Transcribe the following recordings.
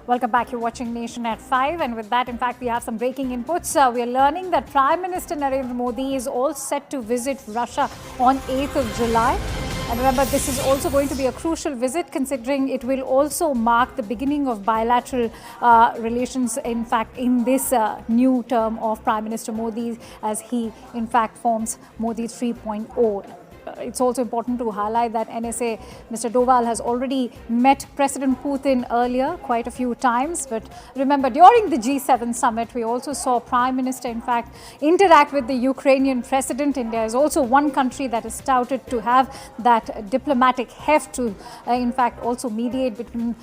Welcome back. You're watching Nation at 5. And with that, in fact, we have some breaking inputs. We are learning that Prime Minister Narendra Modi is all set to visit Russia on 8th of July. And remember, this is also going to be a crucial visit, considering it will also mark the beginning of bilateral relations, in fact, in this new term of Prime Minister Modi, as he, in fact, forms Modi 3.0. It's also important to highlight that NSA, Mr. Doval, has already met President Putin earlier quite a few times. But remember, during the G7 summit, we also saw Prime Minister, in fact, interact with the Ukrainian president. India is also one country that is touted to have that diplomatic heft to, in fact, also mediate between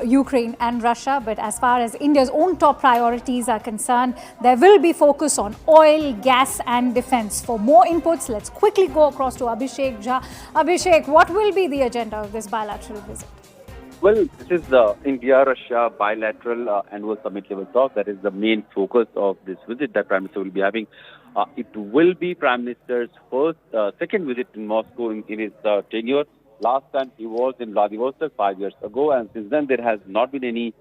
Ukraine and Russia. But as far as India's own top priorities are concerned, there will be focus on oil, gas and defense. For more inputs, let's quickly go across to Abhishek Jha. Abhishek, what will be the agenda of this bilateral visit? Well, this is the India-Russia bilateral annual summit level talk. That is the main focus of this visit that Prime Minister will be having. It will be Prime Minister's second visit in Moscow in his tenure. Last time he was in Vladivostok 5 years ago, and since then there has not been any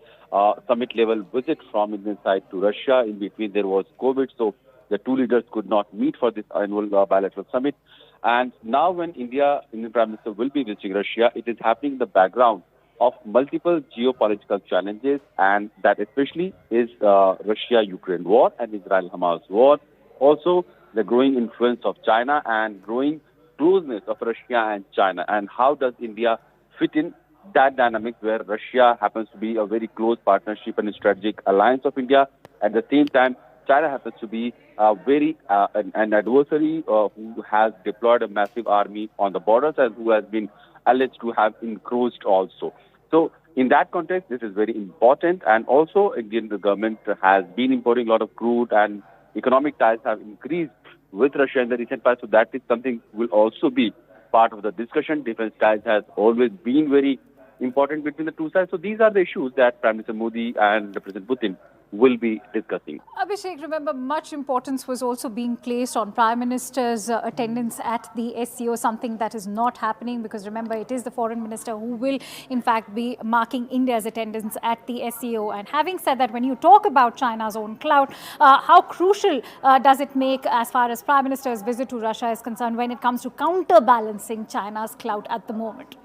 summit-level visit from Indian side to Russia. In between there was COVID, so the two leaders could not meet for this annual bilateral summit. And now when Indian Prime Minister will be visiting Russia, it is happening in the background of multiple geopolitical challenges, and that especially is Russia-Ukraine war and Israel-Hamas war. Also, the growing influence of China and growing closeness of Russia and China, and how does India fit in that dynamic where Russia happens to be a very close partnership and strategic alliance of India. At the same time, China happens to be an adversary who has deployed a massive army on the borders and who has been alleged to have encroached also. So in that context, this is very important. And also, Indian government has been importing a lot of crude, and economic ties have increased with Russia in the recent past. So that is something will also be part of the discussion. Defense ties has always been very important between the two sides. So these are the issues that Prime Minister Modi and President Putin will be discussing. Abhishek, remember, much importance was also being placed on Prime Minister's attendance at the SCO, something that is not happening, because remember, it is the Foreign Minister who will in fact be marking India's attendance at the SCO. And having said that, when you talk about China's own clout, how crucial does it make as far as Prime Minister's visit to Russia is concerned when it comes to counterbalancing China's clout at the moment?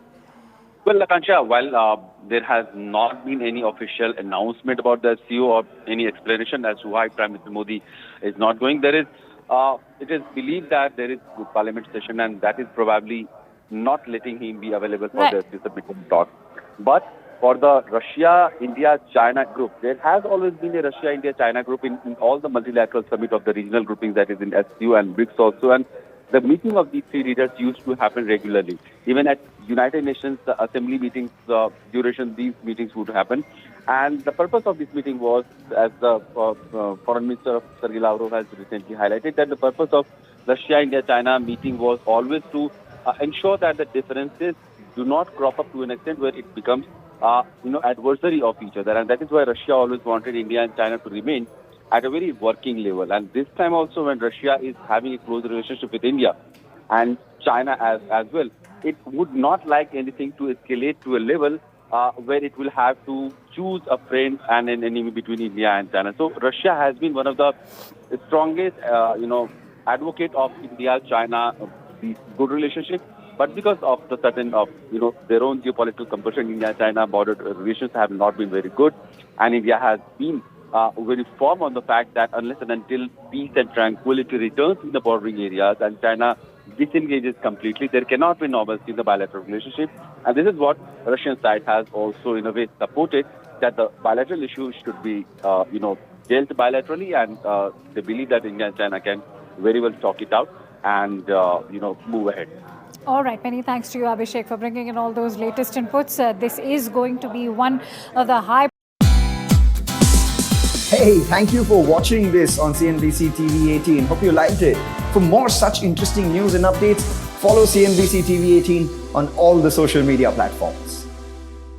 Well, Akansha, while there has not been any official announcement about the SCO or any explanation as to why Prime Minister Modi is not going, it is believed that there is a parliament session, and that is probably not letting him be available for the SCO talk. But for the Russia-India-China group, there has always been a Russia-India-China group in all the multilateral summit of the regional groupings, that is in SCO and BRICS also. And the meeting of these three leaders used to happen regularly. Even at United Nations Assembly meetings, duration these meetings would happen. And the purpose of this meeting was, as the Foreign Minister Sergei Lavrov has recently highlighted, that the purpose of Russia-India-China meeting was always to ensure that the differences do not crop up to an extent where it becomes adversary of each other. And that is why Russia always wanted India and China to remain at a very working level. And this time also, when Russia is having a close relationship with India and China as well, it would not like anything to escalate to a level where it will have to choose a friend and an enemy between India and China. So Russia has been one of the strongest, advocate of India-China, the good relationship. But because of the certain of their own geopolitical composition, India-China border relations have not been very good, and India has been very firm on the fact that unless and until peace and tranquility returns in the bordering areas and China disengages completely, there cannot be normalcy in the bilateral relationship. And this is what Russian side has also in a way supported, that the bilateral issue should be dealt bilaterally, and they believe that India and China can very well talk it out and move ahead. All right, many thanks to you, Abhishek, for bringing in all those latest inputs. This is going to be one of the high. Hey, thank you for watching this on CNBC TV 18. Hope you liked it. For more such interesting news and updates, follow CNBC TV 18 on all the social media platforms.